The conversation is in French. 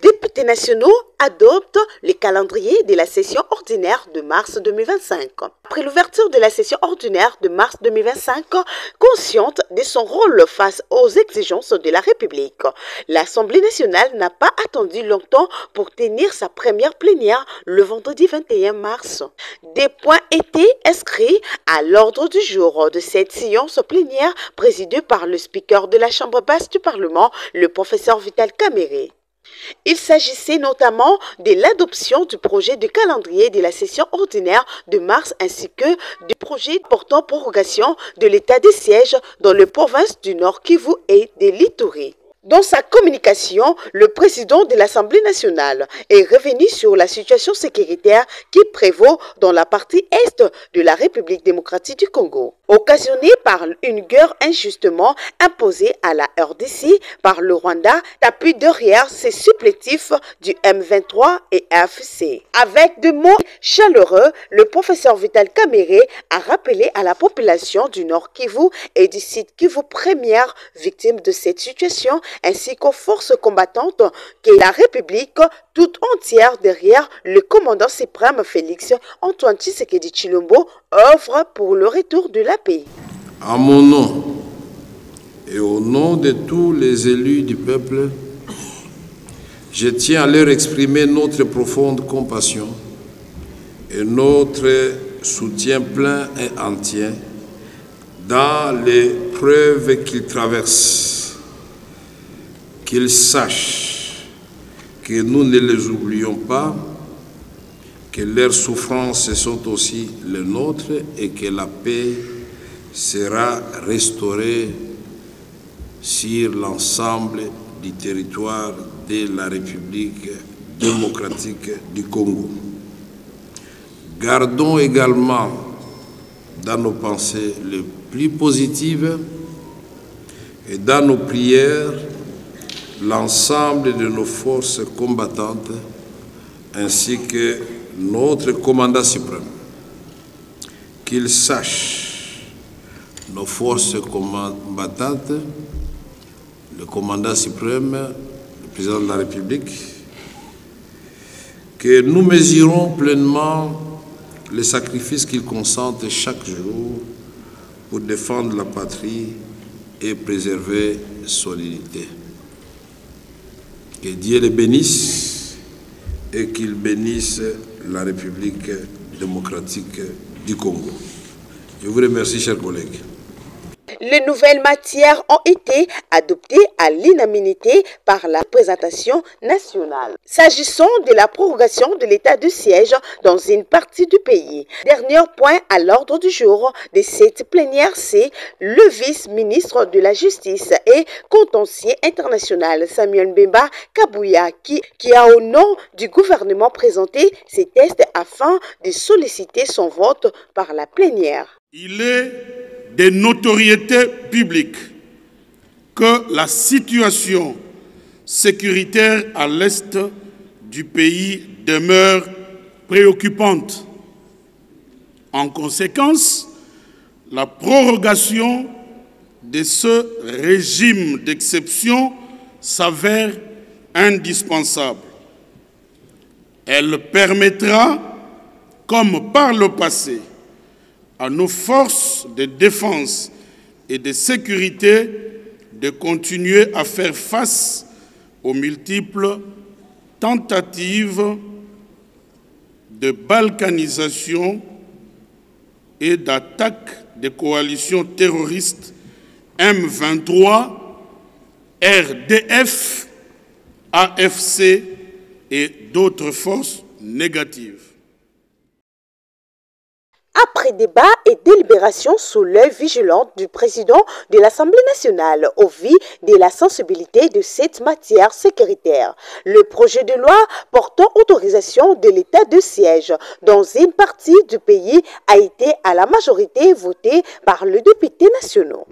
Députés nationaux adoptent le calendrier de la session ordinaire de mars 2025. Après l'ouverture de la session ordinaire de mars 2025, consciente de son rôle face aux exigences de la République, l'Assemblée nationale n'a pas attendu longtemps pour tenir sa première plénière le vendredi 21 mars. Des points étaient inscrits à l'ordre du jour de cette séance plénière présidée par le speaker de la Chambre basse du Parlement, le professeur Vital Kamerhe. Il s'agissait notamment de l'adoption du projet de calendrier de la session ordinaire de mars ainsi que du projet portant prorogation de l'état de siège dans les provinces du Nord Kivu et de l'Ituri. Dans sa communication, le président de l'Assemblée nationale est revenu sur la situation sécuritaire qui prévaut dans la partie est de la République démocratique du Congo, occasionnée par une guerre injustement imposée à la RDC par le Rwanda, tapis derrière ses supplétifs du M23 et AFC. Avec de mots chaleureux, le professeur Vital Kamerhe a rappelé à la population du Nord Kivu et du Sud Kivu première victime de cette situation ainsi qu'aux forces combattantes que la République toute entière derrière le commandant suprême Félix Antoine Tshisekedi Tshilombo œuvre pour le retour de la paix. À mon nom et au nom de tous les élus du peuple, je tiens à leur exprimer notre profonde compassion et notre soutien plein et entier dans les preuves qu'ils traversent. Qu'ils sachent que nous ne les oublions pas, que leurs souffrances sont aussi les nôtres et que la paix sera restaurée sur l'ensemble du territoire de la République démocratique du Congo. Gardons également dans nos pensées les plus positives et dans nos prières l'ensemble de nos forces combattantes ainsi que notre commandant suprême. Qu'ils sachent, nos forces combattantes, le commandant suprême, le président de la République, que nous mesurons pleinement les sacrifices qu'ils consentent chaque jour pour défendre la patrie et préserver son unité. Que Dieu les bénisse et qu'il bénisse la République démocratique du Congo. Je vous remercie, chers collègues. Les nouvelles matières ont été adoptées à l'unanimité par la présentation nationale. S'agissant de la prorogation de l'état de siège dans une partie du pays, dernier point à l'ordre du jour de cette plénière, c'est le vice-ministre de la Justice et contentieux international Samuel Mbemba Kabouya qui a au nom du gouvernement présenté ces tests afin de solliciter son vote par la plénière. Il est de notoriété publique que la situation sécuritaire à l'est du pays demeure préoccupante. En conséquence, la prorogation de ce régime d'exception s'avère indispensable. Elle permettra, comme par le passé, à nos forces de défense et de sécurité de continuer à faire face aux multiples tentatives de balkanisation et d'attaque des coalitions terroristes M23, RDF, AFC et d'autres forces négatives. Après débat et délibération sous l'œil vigilant du président de l'Assemblée nationale au vu de la sensibilité de cette matière sécuritaire, le projet de loi portant autorisation de l'état de siège dans une partie du pays a été à la majorité voté par les députés nationaux.